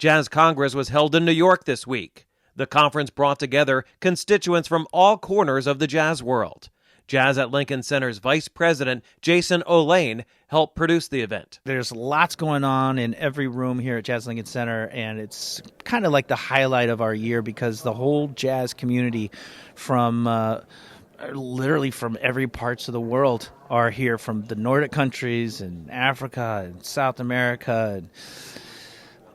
Jazz Congress was held in New York this week. The conference brought together constituents from all corners of the jazz world. Jazz at Lincoln Center's Vice President Jason Olane helped produce the event. There's lots going on in every room here at Jazz Lincoln Center, and it's kind of like the highlight of our year because the whole jazz community from literally from every parts of the world are here, from the Nordic countries and Africa and South America and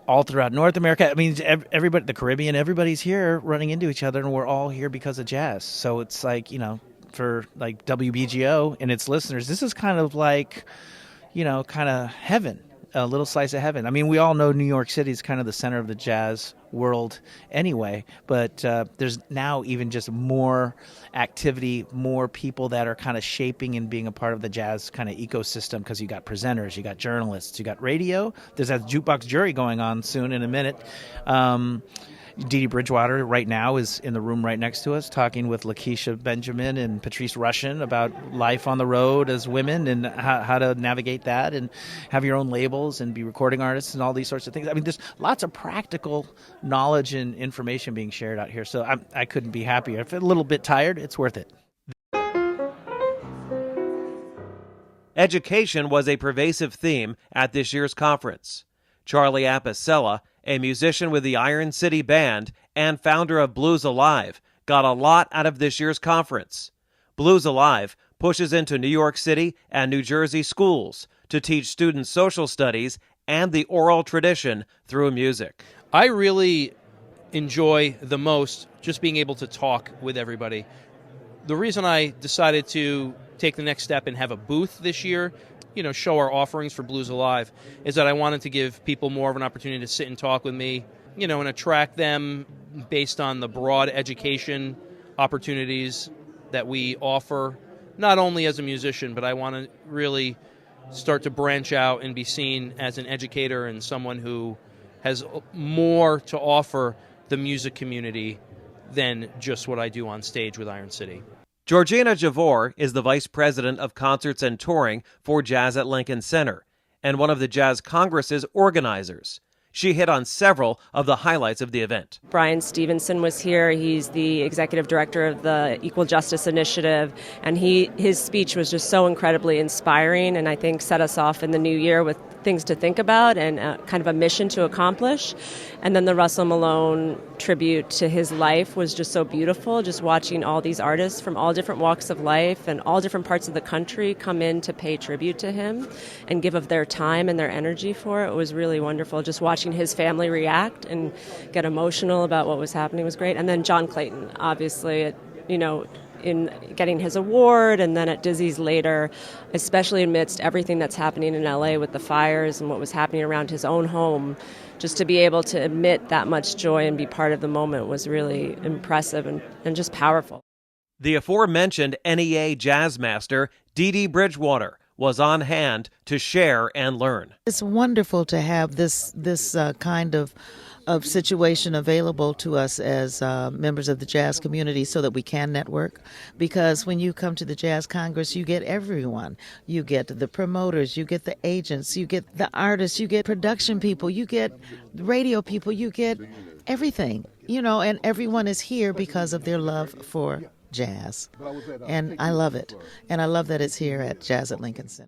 all throughout North America. I mean, everybody, the Caribbean, everybody's here running into each other, and we're all here because of jazz. So it's like, for like WBGO and its listeners, this is kind of like, kind of heaven, a little slice of heaven. I mean, we all know New York City is kind of the center of the jazz world anyway, but there's now even just more activity, more people that are kind of shaping and being a part of the jazz kind of ecosystem, because you got presenters, you got journalists, you got radio. There's that jukebox jury going on soon in a minute. Dee Dee Bridgewater right now is in the room right next to us talking with Lakeisha Benjamin and Patrice Rushen about life on the road as women and how to navigate that and have your own labels and be recording artists and all these sorts of things. I mean, there's lots of practical knowledge and information being shared out here. So I couldn't be happier. If I'm a little bit tired, it's worth it. Education was a pervasive theme at this year's conference. Charlie Apicella, a musician with the Iron City Band and founder of Blues Alive, got a lot out of this year's conference. Blues Alive pushes into New York City and New Jersey schools to teach students social studies and the oral tradition through music. I really enjoy the most just being able to talk with everybody. The reason I decided to take the next step and have a booth this year, show our offerings for Blues Alive, is that I wanted to give people more of an opportunity to sit and talk with me, and attract them based on the broad education opportunities that we offer, not only as a musician, but I want to really start to branch out and be seen as an educator and someone who has more to offer the music community than just what I do on stage with Iron City. Georgina Javor is the Vice President of Concerts and Touring for Jazz at Lincoln Center and one of the Jazz Congress's organizers. She hit on several of the highlights of the event. Brian Stevenson was here. He's the executive director of the Equal Justice Initiative, and his speech was just so incredibly inspiring, and I think set us off in the new year with things to think about and kind of a mission to accomplish. And then the Russell Malone tribute to his life was just so beautiful, just watching all these artists from all different walks of life and all different parts of the country come in to pay tribute to him and give of their time and their energy for it. It was really wonderful. Just watching his family react and get emotional about what was happening was great. And then John Clayton, obviously, in getting his award, and then at Dizzy's later, especially amidst everything that's happening in LA with the fires and what was happening around his own home, just to be able to emit that much joy and be part of the moment was really impressive and just powerful. The aforementioned NEA jazz master, Dee Dee Bridgewater, was on hand to share and learn. It's wonderful to have this kind of situation available to us as members of the jazz community so that we can network. Because when you come to the Jazz Congress, you get everyone. You get the promoters, you get the agents, you get the artists, you get production people, you get radio people, you get everything, and everyone is here because of their love for jazz. And I love it. And I love that it's here at Jazz at Lincoln Center.